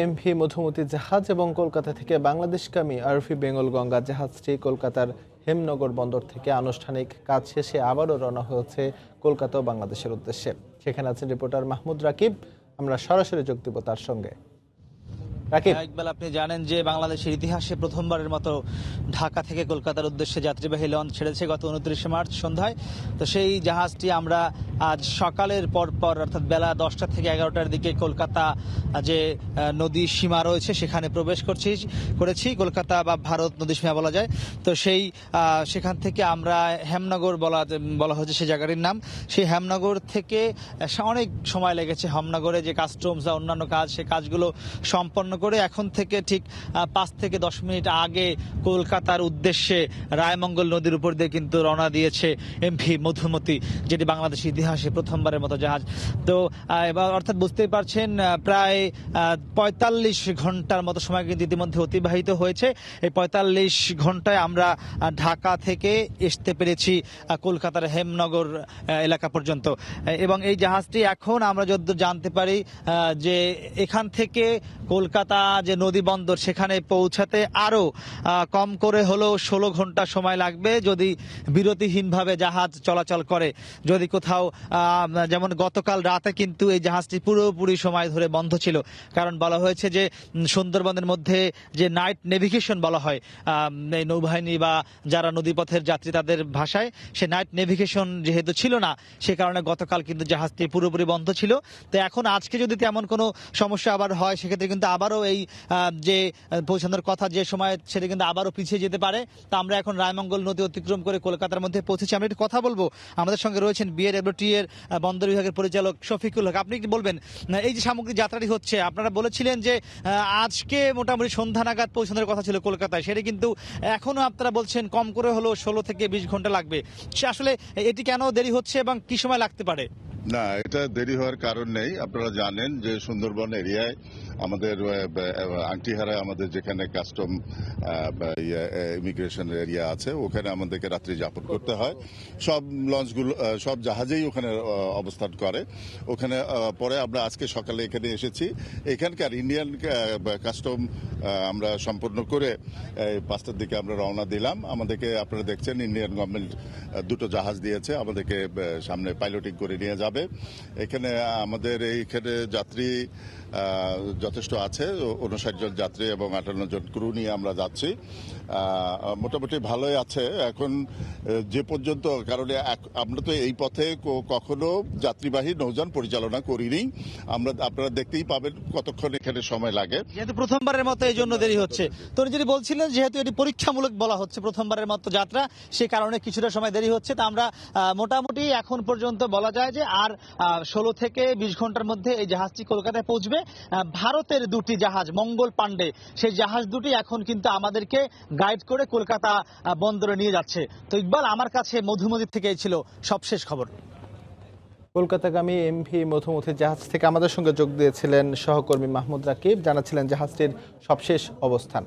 MV Madhumati জাহাজ এবং কলকাতা থেকে বাংলাদেশগামী আরভি বেঙ্গল গঙ্গা জাহাজটি কলকাতার হেমনগর বন্দর থেকে আনুষ্ঠানিক কাজ শেষে আবারও রওনা হয়েছে কলকাতা ও বাংলাদেশের উদ্দেশ্যে। সেখানে আছেন রিপোর্টার মাহমুদ রাকিব। আমরা সরাসরি যোগ দেব তার সঙ্গে। ইকবাল, আপনি জানেন যে বাংলাদেশের ইতিহাসে প্রথমবারের মতো ঢাকা থেকে কলকাতার উদ্দেশ্যে যাত্রীবাহী লঞ্চ ছেড়েছে গত 29 মার্চ সন্ধ্যায়। তো সেই জাহাজটি আমরা আজ সকালের পর অর্থাৎ বেলা 10টা থেকে 11টার দিকে কলকাতা যে নদী সীমা রয়েছে সেখানে প্রবেশ করেছি। কলকাতা বা ভারত নদী সীমা বলা যায়। তো সেখান থেকে আমরা হেমনগর বলা হয়েছে সেই জায়গাটির নাম। সেই হেমনগর থেকে অনেক সময় লেগেছে। হেমনগরে যে কাস্টমস বা অন্যান্য কাজ, সেই কাজগুলো সম্পন্ন করে এখন থেকে ঠিক 5 থেকে 10 মিনিট আগে কলকাতার উদ্দেশ্যে রায়মঙ্গল নদীর উপর দিয়ে কিন্তু রওনা দিয়েছে এমভি মধুমতি, যেটি বাংলাদেশের ইতিহাসে প্রথমবারের মতো জাহাজ। তো এবার অর্থাৎ বুঝতেই পারছেন প্রায় 45 ঘন্টার মতো সময় কিন্তু ইতিমধ্যে অতিবাহিত হয়েছে। এই 45 ঘন্টায় আমরা ঢাকা থেকে আসতে পেরেছি কলকাতার হেমনগর এলাকা পর্যন্ত। এবং এই জাহাজটি এখন আমরা যতদূর জানতে পারি যে এখান থেকে কলকাতা যে নদী বন্দর সেখানে পৌঁছাতে আরো কম করে হলেও 16 ঘন্টা সময় লাগবে যদি বিরতিহীনভাবে জাহাজ চলাচল করে। যদি কোথাও যেমন গতকাল রাতে কিন্তু এই জাহাজটি পুরোপুরি সময় ধরে বন্ধ ছিল, কারণ বলা হয়েছে যে সুন্দরবনের মধ্যে যে নাইট নেভিগেশন বলা হয় এই নৌবাহিনী বা যারা নদীপথের যাত্রী তাদের ভাষায়, সে নাইট নেভিগেশন যেহেতু ছিল না সে কারণে গতকাল কিন্তু জাহাজটি পুরোপুরি বন্ধ ছিল। তো এখন আজকে যদি তেমন কোনো সমস্যা আবার হয় সেক্ষেত্রে কিন্তু আবারও এই যে পৌঁছানোর কথা যে সময় সেটা কিন্তু আবারও পিছিয়ে যেতে পারে। তা আমরা এখন রায়মঙ্গল নদী অতিক্রম করে কলকাতার মধ্যে পৌঁছেছি। আমরা একটু কথা বলবো, আমাদের সঙ্গে রয়েছেন বিএডব্লিউটি এর বন্দর বিভাগের পরিচালক শফিকুল হক। আপনি কি বলবেন, এই যে সামগ্রিক যাত্রাটি হচ্ছে, আপনারা বলেছিলেন যে আজকে মোটামুটি সন্ধ্যা নাগাদ পৌঁছানোর কথা ছিল কলকাতায়, সেটা কিন্তু এখনো আপনারা বলছেন কম করে হলো 16 থেকে 20 ঘন্টা লাগবে। সে আসলে এটি কেন দেরি হচ্ছে এবং কি সময় লাগতে পারে? না, এটা দেরি হওয়ার কারণ নেই। আপনারা জানেন যে সুন্দরবন এরিয়ায় আমাদের আংটিহারায় আমাদের যেখানে কাস্টম ইমিগ্রেশন এরিয়া আছে, ওখানে আমাদেরকে রাত্রি যাপন করতে হয়। সব লঞ্চগুলো সব জাহাজেই ওখানে অবস্থান করে। ওখানে পরে আমরা আজকে সকালে এখানে এসেছি। এখানকার ইন্ডিয়ান কাস্টম আমরা সম্পন্ন করে 5টার দিকে আমরা রওনা দিলাম। আমাদেরকে আপনারা দেখছেন ইন্ডিয়ান গভর্নমেন্ট দুটো জাহাজ দিয়েছে, আমাদেরকে সামনে পাইলটিং করে নিয়ে যাবে। এখানে আমাদের এইখানে যাত্রী যথেষ্ট আছে, 59 জন যাত্রী এবং 58 জন ক্রু নিয়ে আমরা যাচ্ছি। মোটামুটি ভালোই আছে এখন যে পর্যন্ত, কারণ আমরা তো এই পথে কখনো যাত্রীবাহী নৌযান পরিচালনা করিনি। আপনারা দেখতেই পাবেন কতক্ষণ এখানে সময় লাগে। যেহেতু প্রথমবারের মতো এই জন্য দেরি হচ্ছে, তো যদি বলছিলেন যেহেতু এটি পরীক্ষামূলক বলা হচ্ছে প্রথমবারের মতো যাত্রা, সে কারণে কিছুটা সময় দেরি হচ্ছে। তা আমরা মোটামুটি এখন পর্যন্ত বলা যায় যে আর 16 থেকে 20 ঘন্টার মধ্যে এই জাহাজটি কলকাতায় পৌঁছবে। ভারতের দুটি জাহাজ মঙ্গল পাণ্ডে, সেই জাহাজ দুটি এখন কিন্তু আমাদেরকে গাইড করে কলকাতা বন্দরে নিয়ে যাচ্ছে। তো ইকবাল, আমার কাছে মধুমতি থেকে ছিল সবশেষ খবর। কলকাতাগামী এমভি মধুমতি জাহাজ থেকে আমাদের সঙ্গে যোগ দিয়েছিলেন সহকর্মী মাহমুদ রাকিব, জানাচ্ছিলেন জাহাজটির সবশেষ অবস্থান।